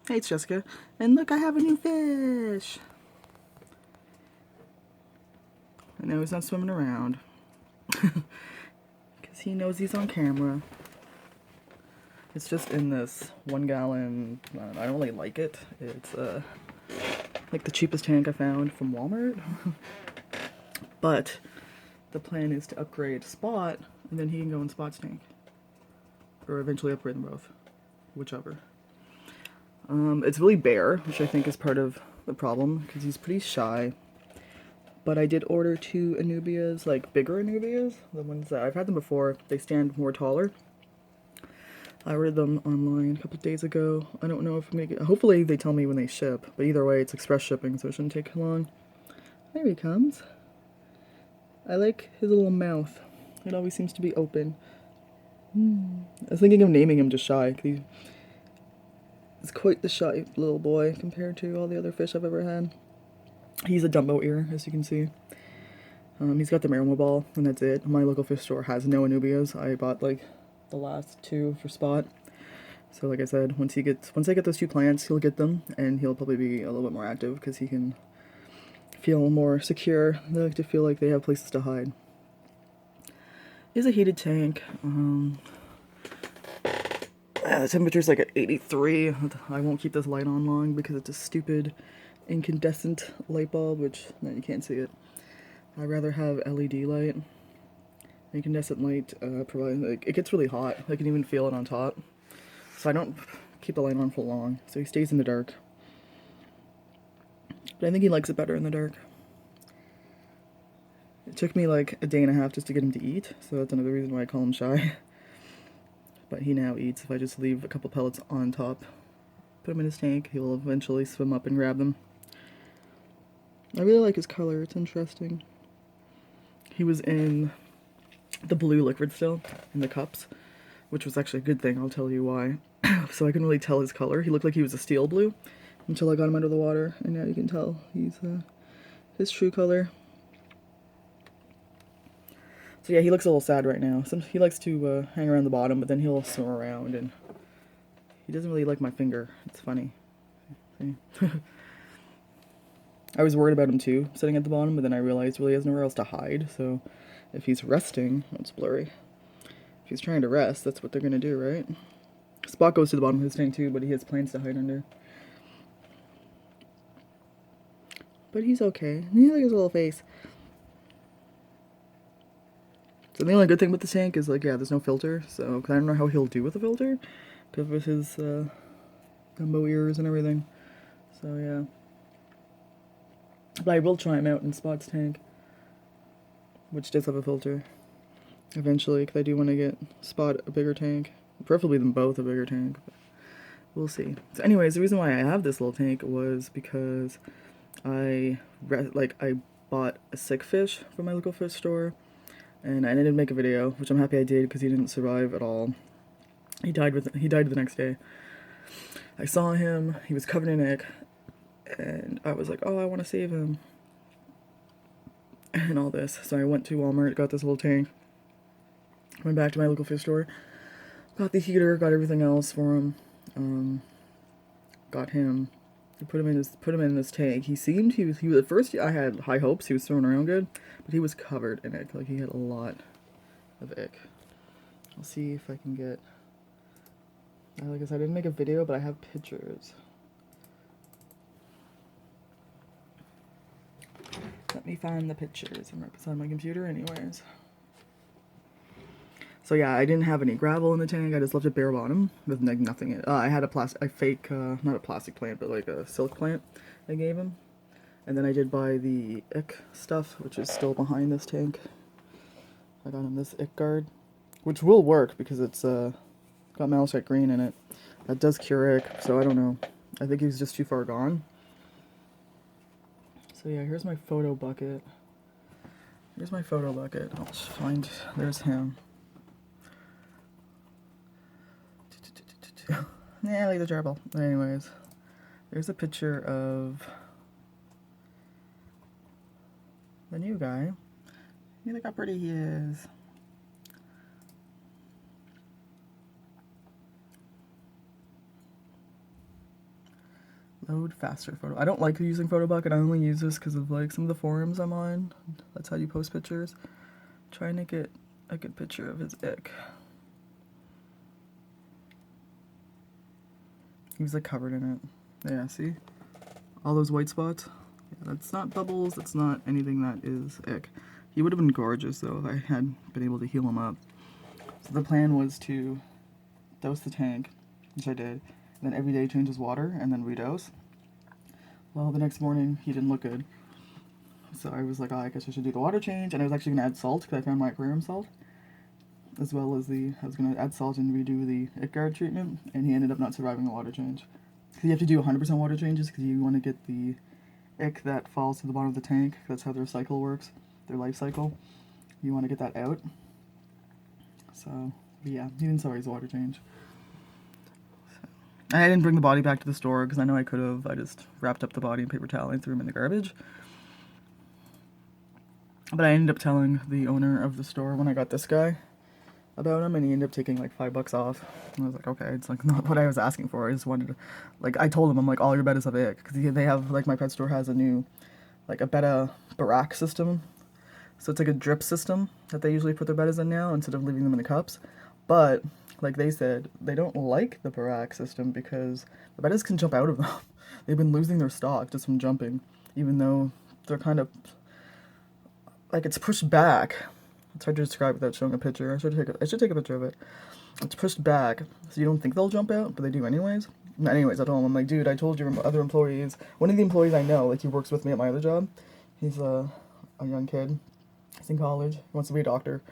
Hey, it's Jessica. And look, I have a new fish. I know he's not swimming around. Because he knows he's on camera. It's just in this 1 gallon, I don't really like it. It's like the cheapest tank I found from Walmart. But the plan is to upgrade Spot, and then he can go in Spot's tank. Or eventually upgrade them both. Whichever. It's really bare, which I think is part of the problem, because he's pretty shy. But I did order 2 Anubias, like bigger Anubias. The ones that I've had them before, they stand more taller. I ordered them online a couple of days ago. I don't know if I'm gonna get, hopefully they tell me when they ship, but either way it's express shipping, so it shouldn't take long. There he comes. I like his little mouth. It always seems to be open. I was thinking of naming him just Shy, because he's quite the shy little boy compared to all the other fish I've ever had. He's a Dumbo ear, as you can see. He's got the Marimo ball, and that's it. My local fish store has no Anubias. I bought like the last 2 for Spot. So like I said, once I get those 2 plants, he'll get them, and he'll probably be a little bit more active because he can feel more secure. They like to feel like they have places to hide. It's a heated tank. The temperature's like at 83. I won't keep this light on long because it's a stupid incandescent light bulb, which, no, you can't see it. I'd rather have LED light. Incandescent light provides, like, it gets really hot. I can even feel it on top. So I don't keep the light on for long, so he stays in the dark. But I think he likes it better in the dark. It took me like a day and a half just to get him to eat, so that's another reason why I call him Shy. But he now eats if I just leave a couple pellets on top. Put him in his tank, he will eventually swim up and grab them. I really like his color, it's interesting. He was in the blue liquid still, in the cups, which was actually a good thing, I'll tell you why. So I couldn't really tell his color. He looked like he was a steel blue until I got him under the water, and now you can tell he's his true color. So yeah, he looks a little sad right now. He likes to hang around the bottom, but then he'll swim around, and he doesn't really like my finger. It's funny. See? I was worried about him too, sitting at the bottom, but then I realized really he has nowhere else to hide, so if he's resting, it's blurry. If he's trying to rest, that's what they're gonna do, right? Spot goes to the bottom of his tank too, but he has plants to hide under. But he's okay. Look at his little face. So the only good thing with the tank is, like, yeah, there's no filter, so, cause I don't know how he'll do with a filter, because with his gumbo ears and everything. So yeah. But I will try him out in Spot's tank, which does have a filter. Eventually, because I do want to get Spot a bigger tank. Preferably them both a bigger tank, but we'll see. So anyways, the reason why I have this little tank was because I bought a sick fish from my local fish store, and I didn't make a video, which I'm happy I did because he didn't survive at all. He died the next day. I saw him, he was covered in ick, and I was like, oh, I want to save him. And all this. So I went to Walmart, got this little tank, went back to my local fish store, got the heater, got everything else for him. Got him. I put him in this tank. He was at first I had high hopes. He was throwing around good, but he was covered in ick. Like, he had a lot of ick. I'll see if I can get. Like I said, I didn't make a video, but I have pictures. Let me find the pictures. I'm right beside my computer, anyways. So yeah, I didn't have any gravel in the tank. I just left it bare bottom with like nothing in it. I had a fake, not a plastic plant, but like a silk plant I gave him. And then I did buy the ick stuff, which is still behind this tank. I got him this ick guard, which will work because it's got malachite green in it. That does cure ick, so I don't know. I think he's just too far gone. So yeah, here's my photo bucket. I'll find, there's him. Yeah, like the gerbil. Anyways, there's a picture of the new guy. Look how pretty he is. Load faster photo. I don't like using Photo Bucket. I only use this because of like some of the forums I'm on. That's how you post pictures. Trying to get a good picture of his ick. He was like covered in it. Yeah, see? All those white spots? Yeah, that's not bubbles, that's not anything that is ick. He would have been gorgeous though if I had been able to heal him up. So the plan was to dose the tank, which I did, and then every day change his water and then redose. Well, the next morning he didn't look good. So I was like, oh, I guess I should do the water change, and I was actually going to add salt because I found my aquarium salt. As well as I was going to add salt and redo the ick guard treatment, and he ended up not surviving the water change. Because you have to do 100% water changes because you want to get the ick that falls to the bottom of the tank. That's how their cycle works, their life cycle. You want to get that out. So, yeah, he didn't survive his water change. So, I didn't bring the body back to the store because I know I could have. I just wrapped up the body in paper towel and threw him in the garbage. But I ended up telling the owner of the store when I got this guy about him, and he ended up taking like $5 off. And I was like, okay, it's like not what I was asking for. I just wanted to, like, I told him, I'm like, all your Bettas have ick, because they have, like, my pet store has a new, like, a Betta barack system. So it's like a drip system that they usually put their Bettas in now instead of leaving them in the cups. But like they said, they don't like the barack system because the Bettas can jump out of them. They've been losing their stock just from jumping, even though they're kind of like it's pushed back. It's hard to describe without showing a picture. I should take a picture of it. It's pushed back, so you don't think they'll jump out, but they do anyways. Anyways, I told him, I'm like, dude, I told your other employees. One of the employees I know, like he works with me at my other job. He's a young kid. He's in college. He wants to be a doctor.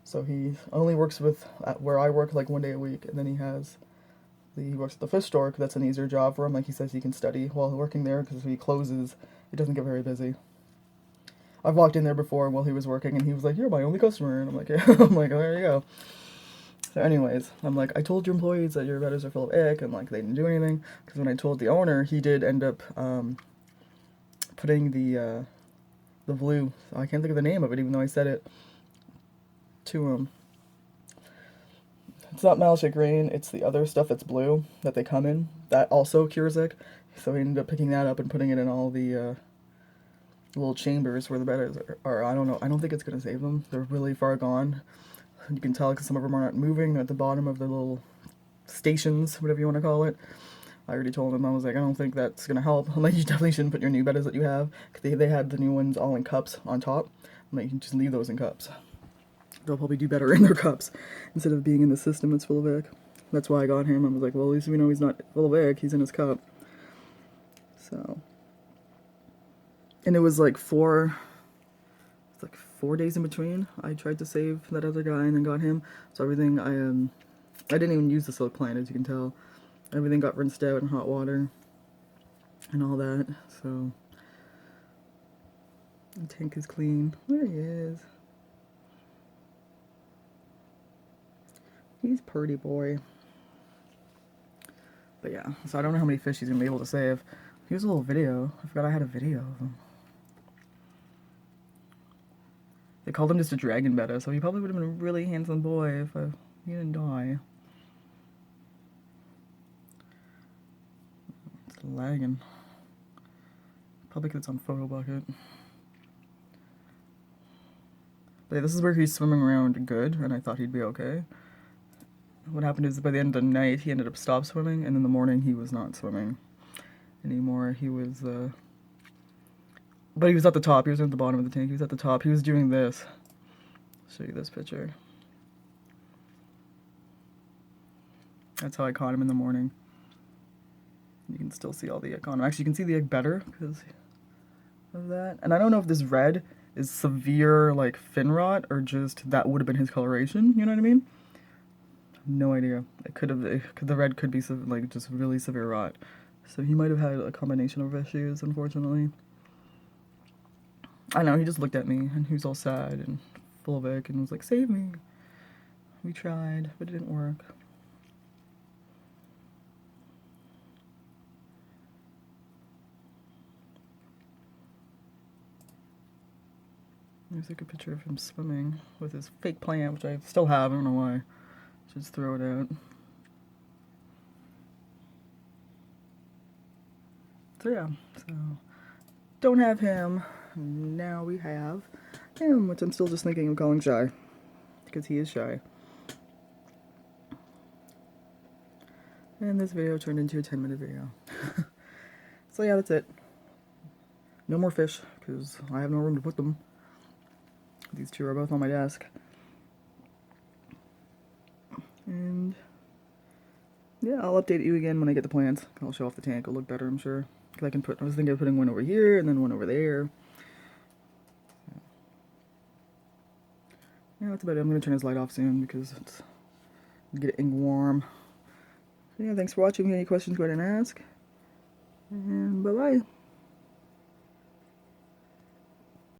So he only works with where I work like 1 day a week, and then he works at the fish store because that's an easier job for him. Like he says, he can study while working there because if he closes, it doesn't get very busy. I've walked in there before while he was working, and he was like, "You're my only customer," and I'm like, "Yeah." I'm like, "Oh, there you go." So, anyways, I'm like, "I told your employees that your Bettas are full of ick," and like they didn't do anything because when I told the owner, he did end up putting the blue. I can't think of the name of it, even though I said it to him. It's not Malachite green, it's the other stuff that's blue that they come in. That also cures ick. So he ended up picking that up and putting it in all the little chambers where the Bettas are. I don't know. I don't think it's going to save them. They're really far gone. You can tell because some of them are not moving. They're at the bottom of the little stations, whatever you want to call it. I already told him, I was like, I don't think that's going to help. I'm like, you definitely shouldn't put your new Bettas that you have. Because they had the new ones all in cups on top. I'm like, you can just leave those in cups. They'll probably do better in their cups instead of being in the system that's full of ick. That's why I got him. I was like, well, at least we know he's not full of ick. He's in his cup. So. And it was like 4 days in between. I tried to save that other guy and then got him. So everything, I didn't even use the silk plant, as you can tell. Everything got rinsed out in hot water and all that. So the tank is clean. There he is. He's pretty boy. But yeah, so I don't know how many fish he's gonna be able to save. Here's a little video. I forgot I had a video of him. They called him just a dragon Betta, so he probably would have been a really handsome boy if he didn't die. It's lagging. Probably because it's on Photo Bucket. But yeah, this is where he's swimming around good, and I thought he'd be okay. What happened is by the end of the night, he ended up stop swimming, and in the morning he was not swimming anymore. He was, but he was at the top. He was at the bottom of the tank. He was at the top. He was doing this. I'll show you this picture. That's how I caught him in the morning. You can still see all the ick on him. Actually, you can see the ick better because of that. And I don't know if this red is severe, like, fin rot, or just that would have been his coloration. You know what I mean? No idea. It could have, the red could be like just really severe rot. So he might have had a combination of issues, unfortunately. I know, he just looked at me and he was all sad and full of ick and was like, "Save me." We tried, but it didn't work. There's like a picture of him swimming with his fake plant, which I still have. I don't know why. Just throw it out. So yeah, so don't have him. Now we have him, which I'm still just thinking of calling Shy, because he is shy. And this video turned into a 10-minute video. So yeah, that's it. No more fish, because I have no room to put them. These two are both on my desk. And yeah, I'll update you again when I get the plants. I'll show off the tank. It'll look better, I'm sure. Because I was thinking of putting one over here and then one over there. Yeah, that's about it. I'm going to turn his light off soon because it's getting warm. So yeah, thanks for watching. If you have any questions, go ahead and ask. And bye-bye.